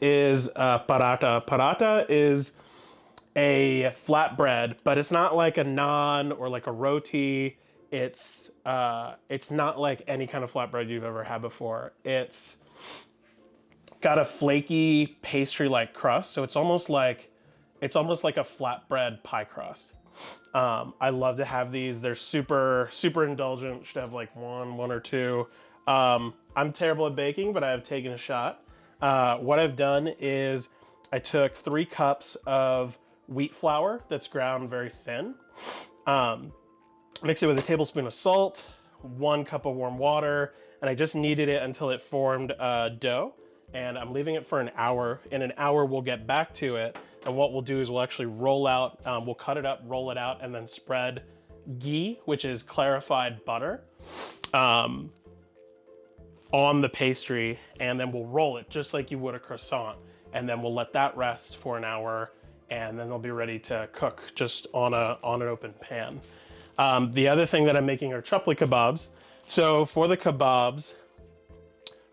is paratha. Paratha is a flatbread, but it's not like a naan or like a roti. It's not like any kind of flatbread you've ever had before. It's got a flaky pastry-like crust, so it's almost like a flatbread pie crust. I love to have these. They're super indulgent. Should have like one or two. I'm terrible at baking, but I have taken a shot. What I've done is I took 3 cups of wheat flour that's ground very thin. Mix it with a tablespoon of salt, 1 cup of warm water, and I just kneaded it until it formed a dough. And I'm leaving it for an hour. In an hour, we'll get back to it. And what we'll do is we'll actually roll out, we'll cut it up, roll it out, and then spread ghee, which is clarified butter, on the pastry. And then we'll roll it just like you would a croissant. And then we'll let that rest for an hour, and then they'll be ready to cook just on an open pan. The other thing that I'm making are chapli kebabs. So for the kebabs,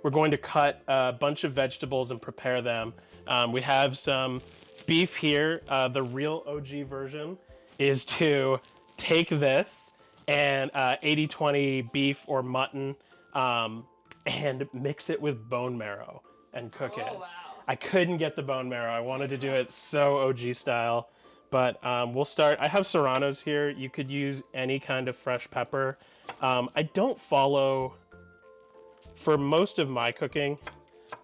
we're going to cut a bunch of vegetables and prepare them. We have some beef here. The real OG version is to take this and 80-20 beef or mutton and mix it with bone marrow and cook it. Wow. I couldn't get the bone marrow. I wanted to do it so OG style, but we'll start. I have serranos here. You could use any kind of fresh pepper. I don't follow, for most of my cooking,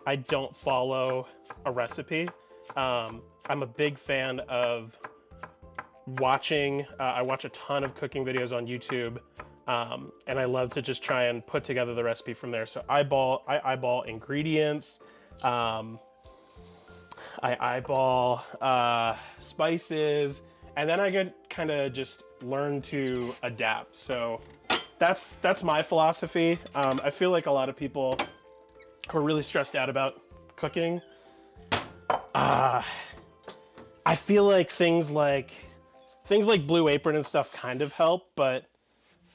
I don't follow a recipe. I'm a big fan of watching, I watch a ton of cooking videos on YouTube, and I love to just try and put together the recipe from there. So I eyeball ingredients, I eyeball spices, and then I get kind of just learn to adapt. So that's my philosophy. I feel like a lot of people who are really stressed out about cooking, I feel like things like Blue Apron and stuff kind of help, but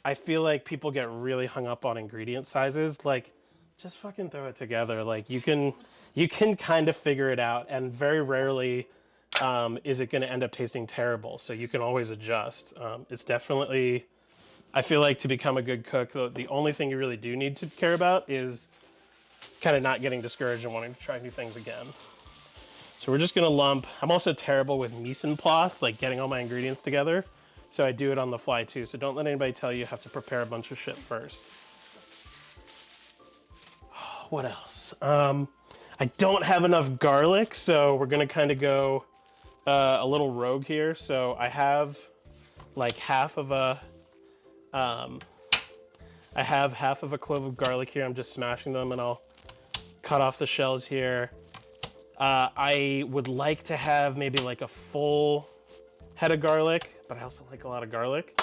I feel like people get really hung up on ingredient sizes. Like, just fucking throw it together. Like, you can kind of figure it out, and very rarely is it going to end up tasting terrible. So you can always adjust. It's definitely, I feel like, to become a good cook, the only thing you really do need to care about is kind of not getting discouraged and wanting to try new things again. So we're just gonna lump. I'm also terrible with mise en place, like getting all my ingredients together. So I do it on the fly too. So don't let anybody tell you have to prepare a bunch of shit first. What else? I don't have enough garlic, so we're gonna kind of go a little rogue here. So I have like half of a clove of garlic here. I'm just smashing them, and I'll cut off the shells here. I would like to have maybe like a full head of garlic, but I also like a lot of garlic.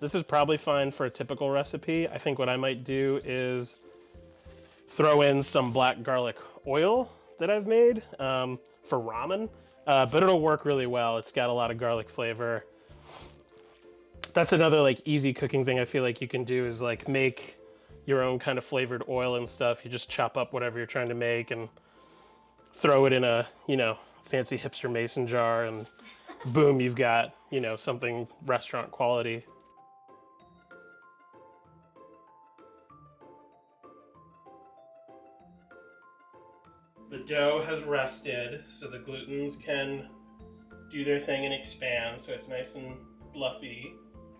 This is probably fine for a typical recipe. I think what I might do is throw in some black garlic oil that I've made for ramen, but it'll work really well. It's got a lot of garlic flavor. That's another like easy cooking thing I feel like you can do, is like make your own kind of flavored oil and stuff. You just chop up whatever you're trying to make and throw it in a, fancy hipster mason jar, and boom, you've got, something restaurant quality. The dough has rested, so the glutens can do their thing and expand, so it's nice and fluffy.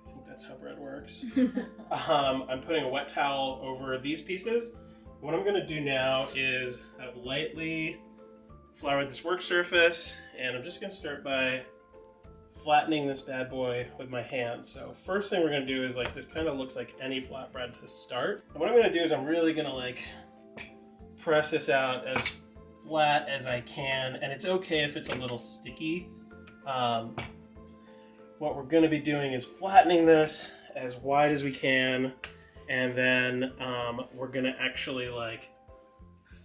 I think that's how bread works. I'm putting a wet towel over these pieces. What I'm gonna do now is have lightly flour this work surface, and I'm just gonna start by flattening this bad boy with my hands. So first thing we're gonna do is, like, this kind of looks like any flatbread to start. And what I'm gonna do is I'm really gonna like press this out as flat as I can, and it's okay if it's a little sticky. What we're gonna be doing is flattening this as wide as we can, and then we're gonna actually like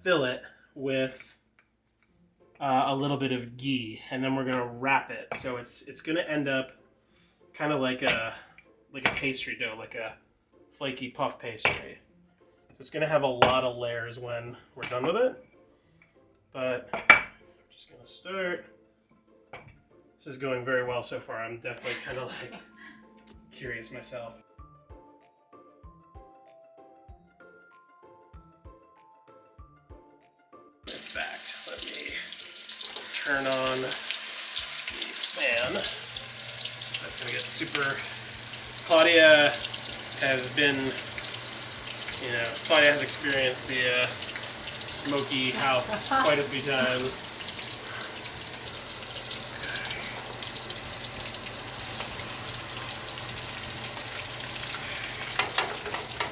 fill it with a little bit of ghee, and then we're gonna wrap it. So it's gonna end up kind of like a pastry dough, like a flaky puff pastry. So it's gonna have a lot of layers when we're done with it. but I'm just gonna start. This is going very well so far. I'm definitely kind of like curious myself. In fact, let me turn on the fan. That's gonna get super. Claudia has been, Claudia has experienced the smoky house quite a few times.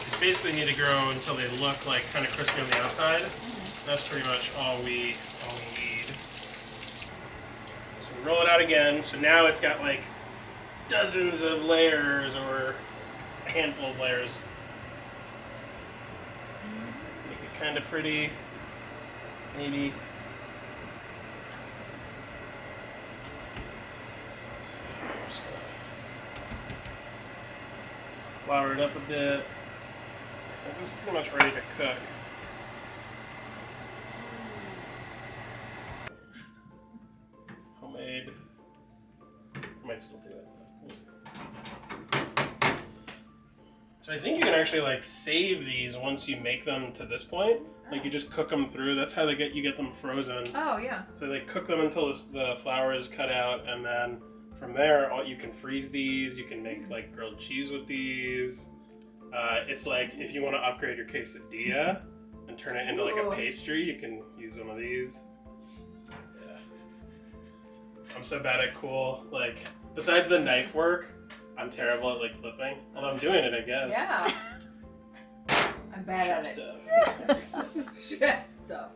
These basically need to grow until they look like kind of crispy on the outside. That's pretty much all we need. So we roll it out again. So now it's got like dozens of layers or a handful of layers. Make it kind of pretty, maybe. So I'm just gonna flour it up a bit. I think it's pretty much ready to cook. Homemade. I might still do it. We'll see. So I think you can actually like save these once you make them to this point. Like you just cook them through. That's how you get them frozen. Oh yeah. So they cook them until the flour is cut out, and then from there you can freeze these. You can make like grilled cheese with these. It's like if you want to upgrade your quesadilla and turn it into like a pastry, you can use some of these. Yeah. I'm so bad at cool. Like besides the knife work, I'm terrible at like flipping. Although I'm doing it, I guess. Yeah. I'm bad Chef at stuff. it. Chef stuff.